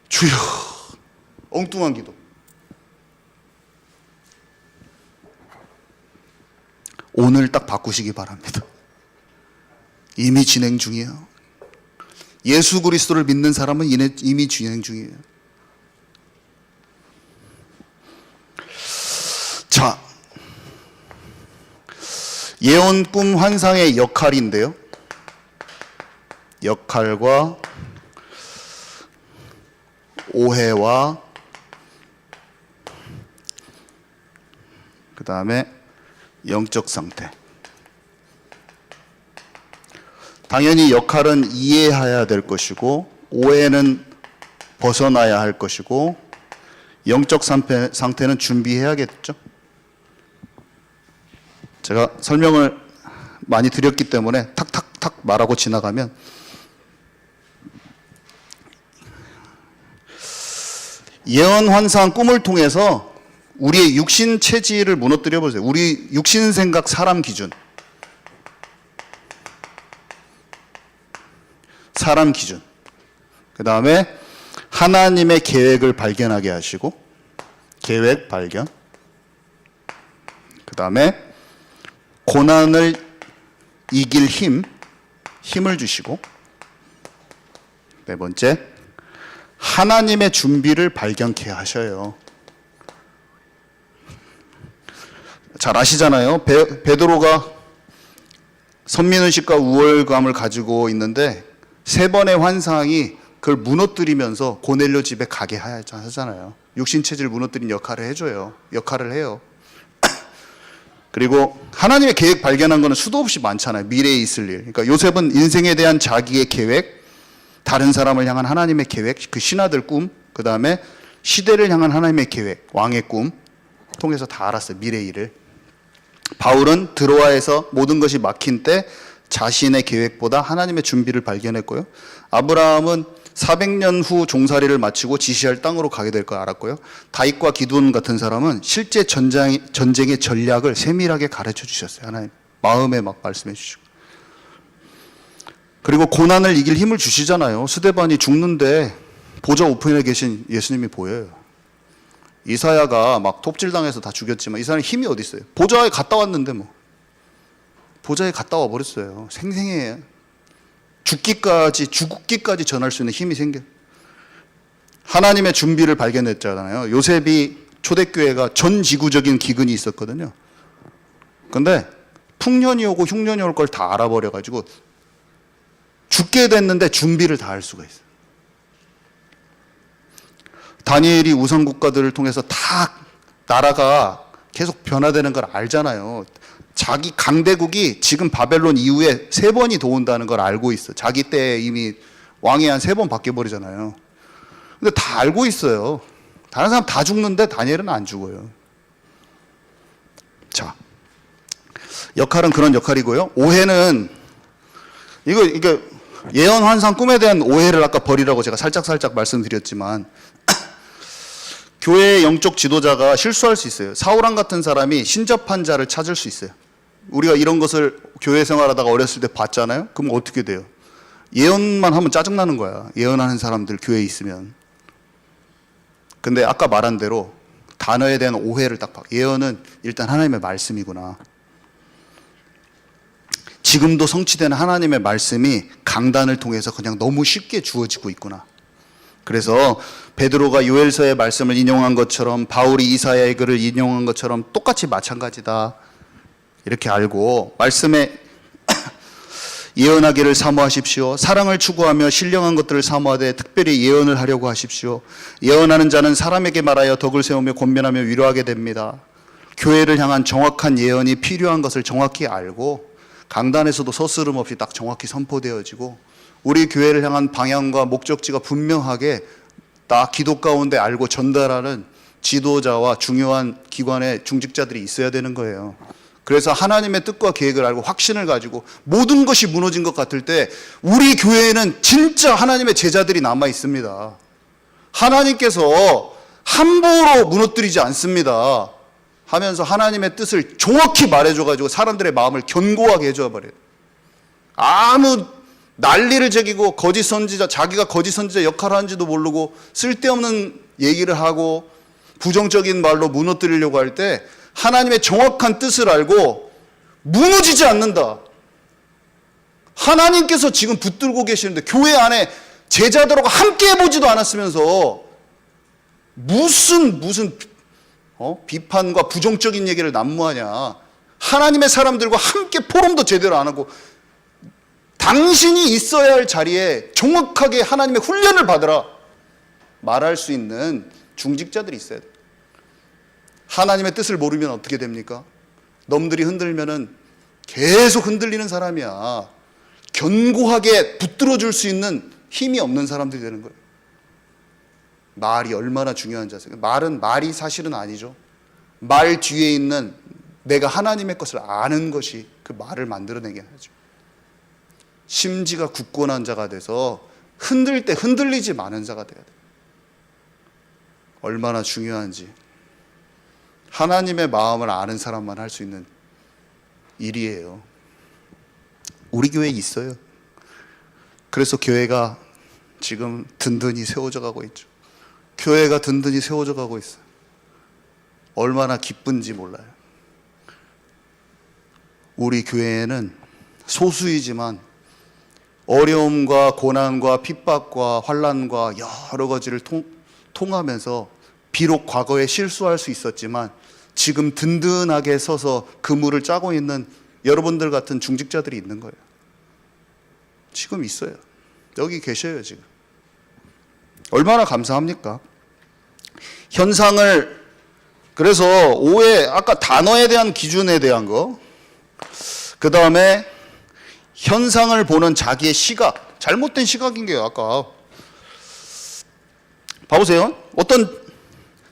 주여. 엉뚱한 기도. 오늘 딱 바꾸시기 바랍니다. 이미 진행 중이에요. 예수 그리스도를 믿는 사람은 이미 진행 중이에요. 자, 예언, 꿈, 환상의 역할인데요. 역할과 오해와 그 다음에 영적 상태. 당연히 역할은 이해해야 될 것이고 오해는 벗어나야 할 것이고 영적 상태는 준비해야겠죠. 제가 설명을 많이 드렸기 때문에 탁탁탁 말하고 지나가면 예언, 환상, 꿈을 통해서 우리의 육신 체질을 무너뜨려 보세요. 우리 육신 생각, 사람 기준. 사람 기준. 그 다음에 하나님의 계획을 발견하게 하시고 계획 발견. 그 다음에 고난을 이길 힘을 주시고 네 번째 하나님의 준비를 발견케 하셔요. 잘 아시잖아요. 베드로가 선민의식과 우월감을 가지고 있는데 세 번의 환상이 그걸 무너뜨리면서 고넬료 집에 가게 하잖아요. 육신체질 무너뜨린 역할을 해요. 그리고 하나님의 계획 발견한 거는 수도 없이 많잖아요. 미래에 있을 일. 그러니까 요셉은 인생에 대한 자기의 계획, 다른 사람을 향한 하나님의 계획, 그 신하들 꿈, 그 다음에 시대를 향한 하나님의 계획, 왕의 꿈 통해서 다 알았어요. 미래 일을. 바울은 드로아에서 모든 것이 막힌 때 자신의 계획보다 하나님의 준비를 발견했고요. 아브라함은 400년 후 종살이를 마치고 지시할 땅으로 가게 될 걸 알았고요. 다윗과 기드온 같은 사람은 실제 전쟁의 전략을 세밀하게 가르쳐 주셨어요. 하나님 마음에 막 말씀해 주시고. 그리고 고난을 이길 힘을 주시잖아요. 스데반이 죽는데 보좌 우편에 계신 예수님이 보여요. 이사야가 막 톱질당해서 다 죽였지만 이 사람이 힘이 어디 있어요? 보좌에 갔다 왔는데 뭐. 보좌에 갔다 와 버렸어요. 생생해요. 죽기까지 전할 수 있는 힘이 생겨. 하나님의 준비를 발견했잖아요. 요셉이 초대교회가 전 지구적인 기근이 있었거든요. 근데 풍년이 오고 흉년이 올 걸 다 알아버려가지고 죽게 됐는데 준비를 다 할 수가 있어요. 다니엘이 우상 국가들을 통해서 다 나라가 계속 변화되는 걸 알잖아요. 자기 강대국이 지금 바벨론 이후에 3번이 더 온다는 걸 알고 있어. 자기 때 이미 왕이 한 3번 바뀌어버리잖아요. 근데 다 알고 있어요. 다른 사람 다 죽는데 다니엘은 안 죽어요. 자, 역할은 그런 역할이고요. 오해는 이거 예언, 환상, 꿈에 대한 오해를 아까 버리라고 제가 살짝 말씀드렸지만 교회의 영적 지도자가 실수할 수 있어요. 사울왕 같은 사람이 신접한 자를 찾을 수 있어요. 우리가 이런 것을 교회 생활하다가 어렸을 때 봤잖아요. 그럼 어떻게 돼요? 예언만 하면 짜증나는 거야. 예언하는 사람들 교회에 있으면. 근데 아까 말한 대로 단어에 대한 오해를 딱 봐. 예언은 일단 하나님의 말씀이구나. 지금도 성취되는 하나님의 말씀이 강단을 통해서 그냥 너무 쉽게 주어지고 있구나. 그래서 베드로가 요엘서의 말씀을 인용한 것처럼 바울이 이사야의 글을 인용한 것처럼 똑같이 마찬가지다. 이렇게 알고 말씀에 예언하기를 사모하십시오. 사랑을 추구하며 신령한 것들을 사모하되 특별히 예언을 하려고 하십시오. 예언하는 자는 사람에게 말하여 덕을 세우며 권면하며 위로하게 됩니다. 교회를 향한 정확한 예언이 필요한 것을 정확히 알고 강단에서도 서스름 없이 딱 정확히 선포되어지고 우리 교회를 향한 방향과 목적지가 분명하게 딱 기도 가운데 알고 전달하는 지도자와 중요한 기관의 중직자들이 있어야 되는 거예요. 그래서 하나님의 뜻과 계획을 알고 확신을 가지고 모든 것이 무너진 것 같을 때 우리 교회에는 진짜 하나님의 제자들이 남아 있습니다. 하나님께서 함부로 무너뜨리지 않습니다 하면서 하나님의 뜻을 정확히 말해줘가지고 사람들의 마음을 견고하게 해줘 버려요. 아무 난리를 제기고 거짓 선지자, 자기가 거짓 선지자 역할을 하는지도 모르고 쓸데없는 얘기를 하고 부정적인 말로 무너뜨리려고 할 때 하나님의 정확한 뜻을 알고 무너지지 않는다. 하나님께서 지금 붙들고 계시는데 교회 안에 제자들하고 함께 해보지도 않았으면서 무슨 비판과 부정적인 얘기를 난무하냐. 하나님의 사람들과 함께 포럼도 제대로 안 하고 당신이 있어야 할 자리에 정확하게 하나님의 훈련을 받으라 말할 수 있는 중직자들이 있어야 돼. 하나님의 뜻을 모르면 어떻게 됩니까? 넘들이 흔들면은 계속 흔들리는 사람이야. 견고하게 붙들어 줄 수 있는 힘이 없는 사람들이 되는 거예요. 말이 얼마나 중요한지 아세요? 말이 사실은 아니죠. 말 뒤에 있는 내가 하나님의 것을 아는 것이 그 말을 만들어내게 하죠. 심지가 굳건한 자가 돼서 흔들 때 흔들리지 않은 자가 돼야 돼요. 얼마나 중요한지. 하나님의 마음을 아는 사람만 할 수 있는 일이에요. 우리 교회에 있어요. 그래서 교회가 지금 든든히 세워져 가고 있죠. 교회가 든든히 세워져 가고 있어요. 얼마나 기쁜지 몰라요. 우리 교회에는 소수이지만 어려움과 고난과 핍박과 환난과 여러 가지를 통하면서 비록 과거에 실수할 수 있었지만 지금 든든하게 서서 그물을 짜고 있는 여러분들 같은 중직자들이 있는 거예요. 지금 있어요. 여기 계셔요, 지금. 얼마나 감사합니까? 현상을, 그래서 오해, 아까 단어에 대한 기준에 대한 거, 그 다음에 현상을 보는 자기의 시각, 잘못된 시각인 게요. 아까 봐보세요. 어떤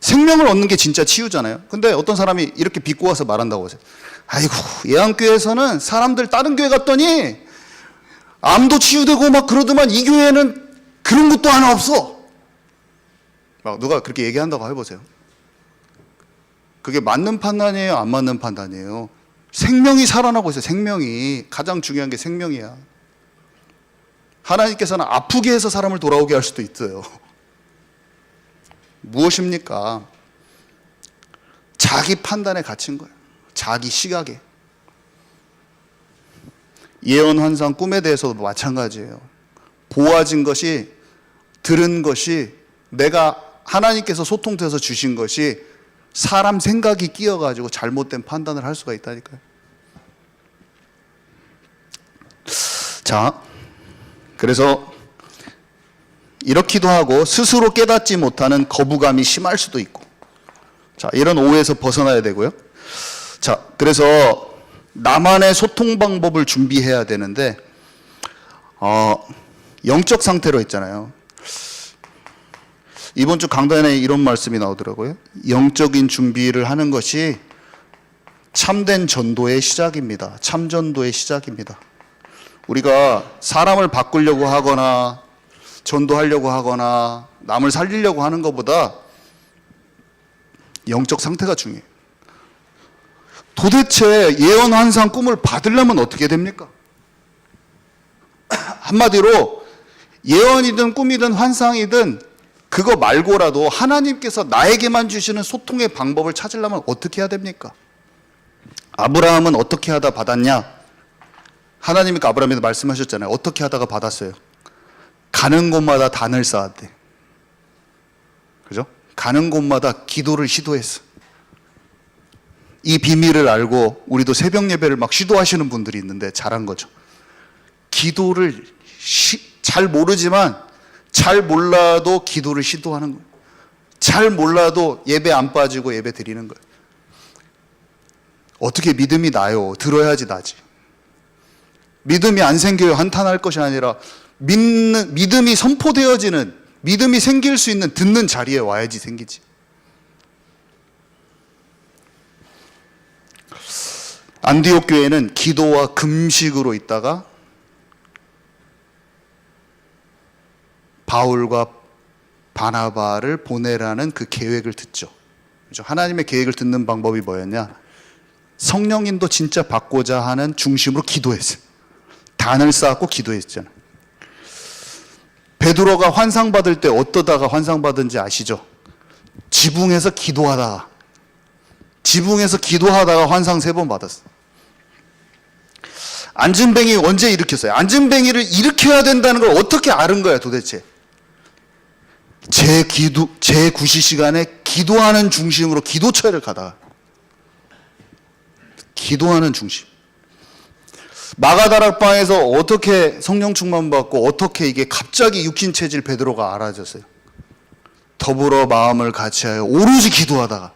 생명을 얻는 게 진짜 치유잖아요. 근데 어떤 사람이 이렇게 비꼬 와서 말한다고 하세요. 아이고, 예안교회에서는 사람들 다른 교회 갔더니 암도 치유되고 막 그러더만 이 교회는 그런 것도 하나 없어. 막 누가 그렇게 얘기한다고 해보세요. 그게 맞는 판단이에요, 안 맞는 판단이에요? 생명이 살아나고 있어요. 생명이. 가장 중요한 게 생명이야. 하나님께서는 아프게 해서 사람을 돌아오게 할 수도 있어요. 무엇입니까? 자기 판단에 갇힌 거예요. 자기 시각에. 예언, 환상, 꿈에 대해서도 마찬가지예요. 보아진 것이, 들은 것이, 내가 하나님께서 소통돼서 주신 것이 사람 생각이 끼어가지고 잘못된 판단을 할 수가 있다니까요. 자, 그래서 이렇기도 하고 스스로 깨닫지 못하는 거부감이 심할 수도 있고, 자, 이런 오해에서 벗어나야 되고요. 자, 그래서 나만의 소통 방법을 준비해야 되는데, 영적 상태로 했잖아요. 이번 주 강단에 이런 말씀이 나오더라고요. 영적인 준비를 하는 것이 참된 전도의 시작입니다. 참전도의 시작입니다. 우리가 사람을 바꾸려고 하거나 전도하려고 하거나 남을 살리려고 하는 것보다 영적 상태가 중요해요. 도대체 예언, 환상, 꿈을 받으려면 어떻게 됩니까? 한마디로 예언이든 꿈이든 환상이든 그거 말고라도 하나님께서 나에게만 주시는 소통의 방법을 찾으려면 어떻게 해야 됩니까? 아브라함은 어떻게 하다 받았냐? 하나님이 아브라함에게 말씀하셨잖아요. 어떻게 하다가 받았어요? 가는 곳마다 단을 쌓았대. 그죠? 가는 곳마다 기도를 시도했어. 이 비밀을 알고 우리도 새벽 예배를 막 시도하시는 분들이 있는데 잘한 거죠. 기도를 잘 모르지만 잘 몰라도 기도를 시도하는 거예요. 잘 몰라도 예배 안 빠지고 예배 드리는 거예요. 어떻게 믿음이 나요? 들어야지 나지. 믿음이 안 생겨요. 한탄할 것이 아니라 믿음이 선포되어지는, 믿음이 생길 수 있는 듣는 자리에 와야지 생기지. 안디옥 교회는 기도와 금식으로 있다가 바울과 바나바를 보내라는 그 계획을 듣죠. 그렇죠? 하나님의 계획을 듣는 방법이 뭐였냐? 성령님도 진짜 받고자 하는 중심으로 기도했어요. 단을 쌓고 기도했잖아요. 베드로가 환상 받을 때 어떠다가 환상 받은지 아시죠? 지붕에서 기도하다가 환상 3번 받았어요. 안진뱅이 언제 일으켰어요? 안진뱅이를 일으켜야 된다는 걸 어떻게 아는 거야 도대체? 제 구시 시간에 기도하는 중심으로 기도처를 가다가 기도하는 중심. 마가다락방에서 어떻게 성령 충만 받고 어떻게 이게 갑자기 육신 체질 베드로가 알아졌어요? 더불어 마음을 같이하여 오로지 기도하다가.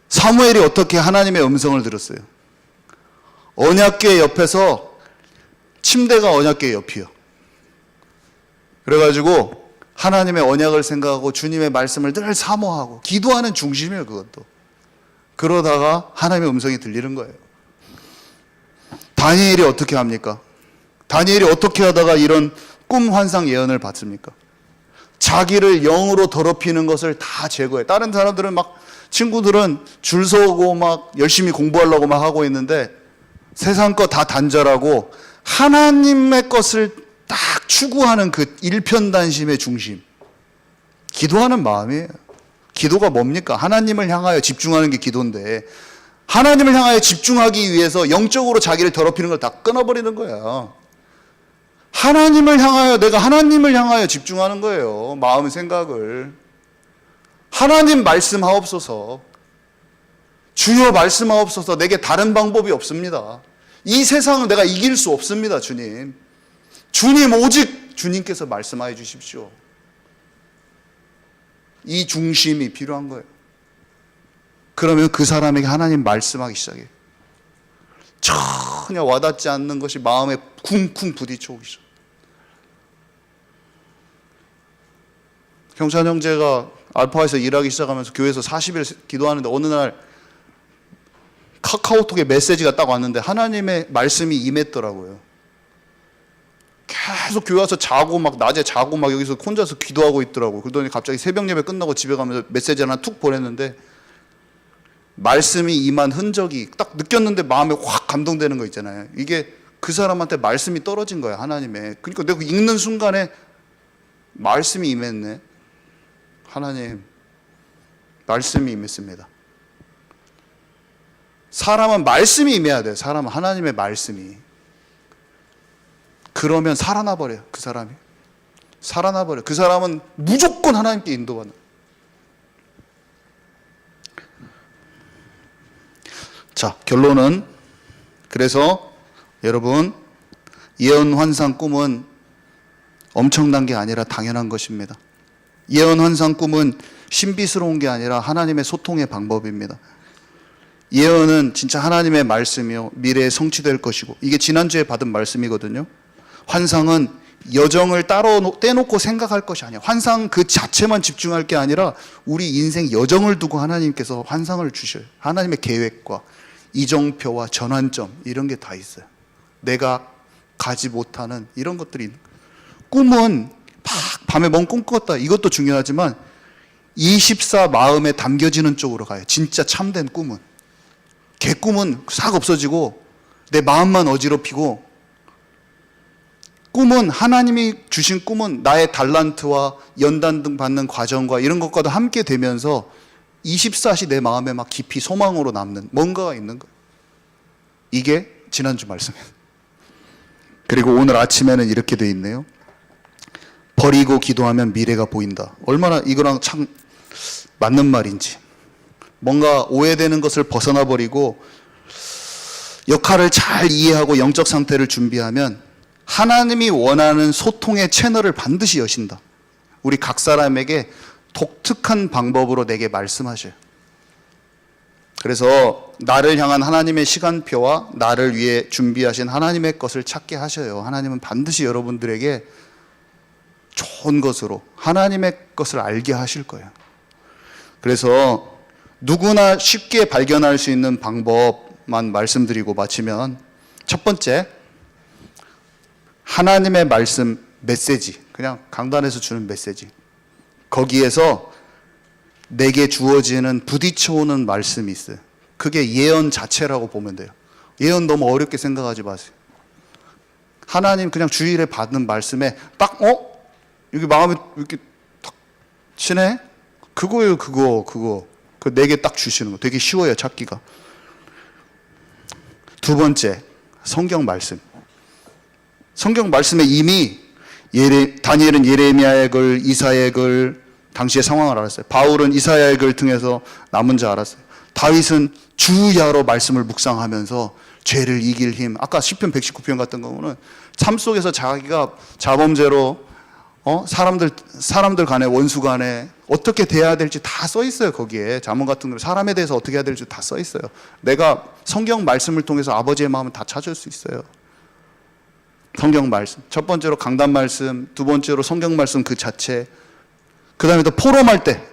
사무엘이 어떻게 하나님의 음성을 들었어요? 언약궤 옆에서, 침대가 언약궤 옆이요. 그래가지고 하나님의 언약을 생각하고 주님의 말씀을 늘 사모하고 기도하는 중심이에요. 그것도. 그러다가 하나님의 음성이 들리는 거예요. 다니엘이 어떻게 합니까? 다니엘이 어떻게 하다가 이런 꿈, 환상, 예언을 받습니까? 자기를 영으로 더럽히는 것을 다 제거해. 다른 사람들은 막, 친구들은 줄 서고 막 열심히 공부하려고 막 하고 있는데 세상 거 다 단절하고 하나님의 것을 딱 추구하는 그 일편단심의 중심. 기도하는 마음이에요. 기도가 뭡니까? 하나님을 향하여 집중하는 게 기도인데, 하나님을 향하여 집중하기 위해서 영적으로 자기를 더럽히는 걸 다 끊어버리는 거야. 하나님을 향하여, 내가 하나님을 향하여 집중하는 거예요. 마음, 생각을. 하나님 말씀하옵소서. 주여 말씀하옵소서. 내게 다른 방법이 없습니다. 이 세상을 내가 이길 수 없습니다. 주님. 주님 오직 주님께서 말씀하여 주십시오. 이 중심이 필요한 거예요. 그러면 그 사람에게 하나님 말씀하기 시작해요. 전혀 와닿지 않는 것이 마음에 쿵쿵 부딪혀오기 시작. 경찬 형제가 알파에서 일하기 시작하면서 교회에서 40일 기도하는데 어느 날 카카오톡에 메시지가 딱 왔는데 하나님의 말씀이 임했더라고요. 계속 교회 와서 자고 막 낮에 자고 막 여기서 혼자서 기도하고 있더라고요. 그러더니 갑자기 새벽 예배 끝나고 집에 가면서 메시지 하나 툭 보냈는데 말씀이 임한 흔적이 딱 느꼈는데 마음에 확 감동되는 거 있잖아요. 이게 그 사람한테 말씀이 떨어진 거야, 하나님의. 그러니까 내가 읽는 순간에 말씀이 임했네. 하나님, 말씀이 임했습니다. 사람은 말씀이 임해야 돼요. 사람은 하나님의 말씀이. 그러면 살아나 버려요. 그 사람이. 살아나 버려요. 그 사람은 무조건 하나님께 인도받는. 자, 결론은 그래서 여러분 예언, 환상, 꿈은 엄청난 게 아니라 당연한 것입니다. 예언, 환상, 꿈은 신비스러운 게 아니라 하나님의 소통의 방법입니다. 예언은 진짜 하나님의 말씀이요 미래에 성취될 것이고 이게 지난주에 받은 말씀이거든요. 환상은 여정을 따로 떼놓고 생각할 것이 아니야. 환상 그 자체만 집중할 게 아니라 우리 인생 여정을 두고 하나님께서 환상을 주셔요. 하나님의 계획과 이정표와 전환점 이런 게 다 있어요. 내가 가지 못하는 이런 것들이 있는 거예요. 꿈은 막 밤에 뭔 꿈 꿨다 이것도 중요하지만 24 마음에 담겨지는 쪽으로 가요. 진짜 참된 꿈은. 개꿈은 싹 없어지고 내 마음만 어지럽히고 꿈은 하나님이 주신 꿈은 나의 달란트와 연단 등 받는 과정과 이런 것과도 함께 되면서 24시 내 마음에 막 깊이 소망으로 남는 뭔가가 있는 거예요. 이게 지난주 말씀이에요. 그리고 오늘 아침에는 이렇게 돼 있네요. 버리고 기도하면 미래가 보인다. 얼마나 이거랑 참 맞는 말인지. 뭔가 오해되는 것을 벗어나 버리고 역할을 잘 이해하고 영적 상태를 준비하면 하나님이 원하는 소통의 채널을 반드시 여신다. 우리 각 사람에게 독특한 방법으로 내게 말씀하셔요. 그래서 나를 향한 하나님의 시간표와 나를 위해 준비하신 하나님의 것을 찾게 하셔요. 하나님은 반드시 여러분들에게 좋은 것으로 하나님의 것을 알게 하실 거예요. 그래서 누구나 쉽게 발견할 수 있는 방법만 말씀드리고 마치면 첫 번째, 하나님의 말씀 메시지, 그냥 강단에서 주는 메시지. 거기에서 내게 주어지는 부딪혀오는 말씀이 있어요. 그게 예언 자체라고 보면 돼요. 예언 너무 어렵게 생각하지 마세요. 하나님 그냥 주일에 받는 말씀에 딱 여기 마음에 이렇게 탁 치네? 그거예요. 그거 내게 딱 주시는 거 되게 쉬워요. 찾기가. 두 번째, 성경 말씀. 성경 말씀에 이미 다니엘은 예레미야의 글, 이사야의 글, 당시의 상황을 알았어요. 바울은 이사야의 글 통해서 남은 자 알았어요. 다윗은 주야로 말씀을 묵상하면서 죄를 이길 힘. 아까 시편 119편 같은 경우는 삶 속에서 자기가 자범죄로 사람들 간에 원수 간에 어떻게 대해야 될지 다 써 있어요. 거기에 잠언 같은 거 사람에 대해서 어떻게 해야 될지 다 써 있어요. 내가 성경 말씀을 통해서 아버지의 마음을 다 찾을 수 있어요. 성경 말씀. 첫 번째로 강단 말씀, 두 번째로 성경 말씀 그 자체. 그 다음에 또 포럼할 때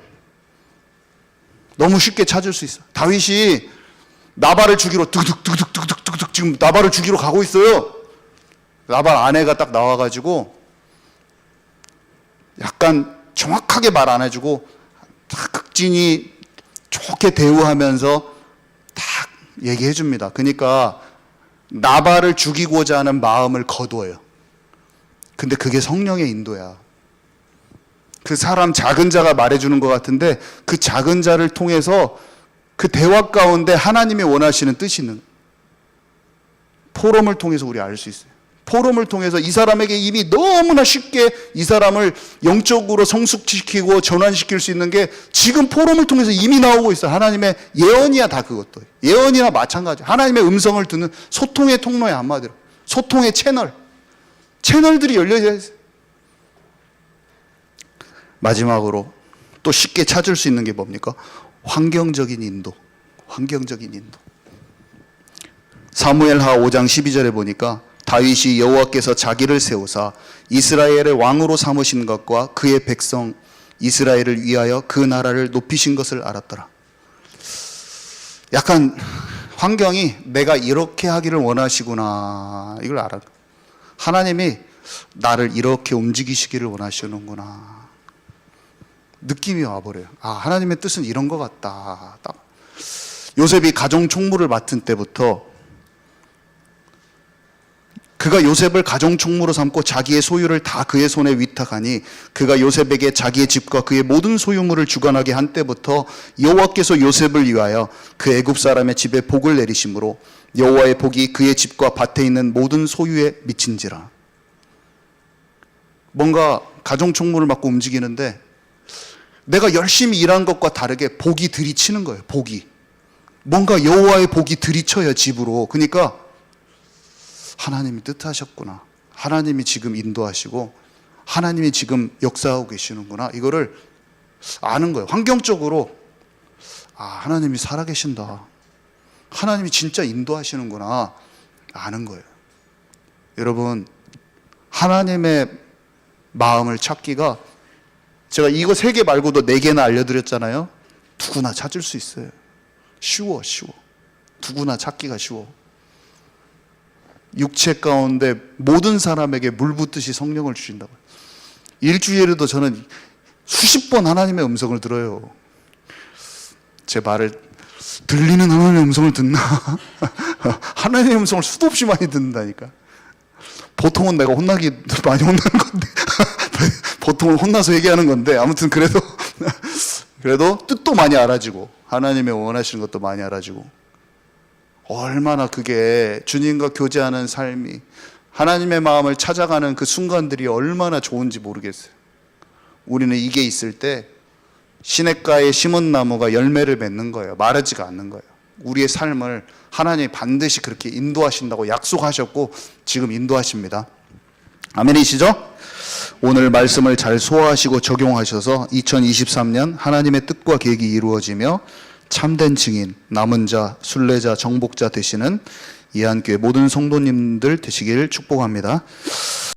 너무 쉽게 찾을 수 있어. 다윗이 나발을 죽이러 뚝뚝뚝뚝뚝뚝 지금 나발을 죽이러 가고 있어요. 나발 아내가 딱 나와가지고 약간 정확하게 말 안 해주고 딱 극진히 좋게 대우하면서 딱 얘기해 줍니다. 그러니까 나발을 죽이고자 하는 마음을 거둬요. 근데 그게 성령의 인도야. 그 사람 작은 자가 말해주는 것 같은데 그 작은 자를 통해서 그 대화 가운데 하나님이 원하시는 뜻이 있는 포럼을 통해서 우리 알 수 있어요. 포럼을 통해서 이 사람에게 이미 너무나 쉽게 이 사람을 영적으로 성숙시키고 전환시킬 수 있는 게 지금 포럼을 통해서 이미 나오고 있어요. 하나님의 예언이야, 다 그것도. 예언이나 마찬가지. 하나님의 음성을 듣는 소통의 통로에 한마디로. 소통의 채널들이 열려져 있어요. 마지막으로 또 쉽게 찾을 수 있는 게 뭡니까? 환경적인 인도. 환경적인 인도. 사무엘하 5장 12절에 보니까 다윗이 여호와께서 자기를 세우사 이스라엘의 왕으로 삼으신 것과 그의 백성 이스라엘을 위하여 그 나라를 높이신 것을 알았더라. 약간 환경이 내가 이렇게 하기를 원하시구나, 이걸 알아. 하나님이 나를 이렇게 움직이시기를 원하시는구나. 느낌이 와버려요. 아, 하나님의 뜻은 이런 것 같다. 딱. 요셉이 가정 총무를 맡은 때부터 그가 요셉을 가정 총무로 삼고 자기의 소유를 다 그의 손에 위탁하니 그가 요셉에게 자기의 집과 그의 모든 소유물을 주관하게 한 때부터 여호와께서 요셉을 위하여 그 애굽 사람의 집에 복을 내리심으로 여호와의 복이 그의 집과 밭에 있는 모든 소유에 미친지라. 뭔가 가정 총무를 맡고 움직이는데 내가 열심히 일한 것과 다르게 복이 들이치는 거예요. 복이. 뭔가 여호와의 복이 들이쳐요, 집으로. 그러니까 하나님이 뜻하셨구나. 하나님이 지금 인도하시고 하나님이 지금 역사하고 계시는구나. 이거를 아는 거예요. 환경적으로 아, 하나님이 살아계신다. 하나님이 진짜 인도하시는구나. 아는 거예요. 여러분, 하나님의 마음을 찾기가, 제가 이거 3개 말고도 4개나 알려드렸잖아요. 누구나 찾을 수 있어요. 쉬워. 누구나 찾기가 쉬워. 육체 가운데 모든 사람에게 물 붓듯이 성령을 주신다고요. 일주일에도 저는 수십 번 하나님의 음성을 들어요. 제 말을 들리는 하나님의 음성을 듣나? 하나님의 음성을 수도 없이 많이 듣는다니까. 보통은 내가 혼나기 많이 혼나는 건데 보통은 혼나서 얘기하는 건데, 아무튼 그래도 뜻도 많이 알아지고 하나님의 원하시는 것도 많이 알아지고, 얼마나 그게 주님과 교제하는 삶이, 하나님의 마음을 찾아가는 그 순간들이 얼마나 좋은지 모르겠어요. 우리는 이게 있을 때 시냇가에 심은 나무가 열매를 맺는 거예요. 마르지가 않는 거예요. 우리의 삶을 하나님이 반드시 그렇게 인도하신다고 약속하셨고 지금 인도하십니다. 아멘이시죠? 오늘 말씀을 잘 소화하시고 적용하셔서 2023년 하나님의 뜻과 계획이 이루어지며 참된 증인, 남은 자, 순례자, 정복자 되시는 이한교회 모든 성도님들 되시길 축복합니다.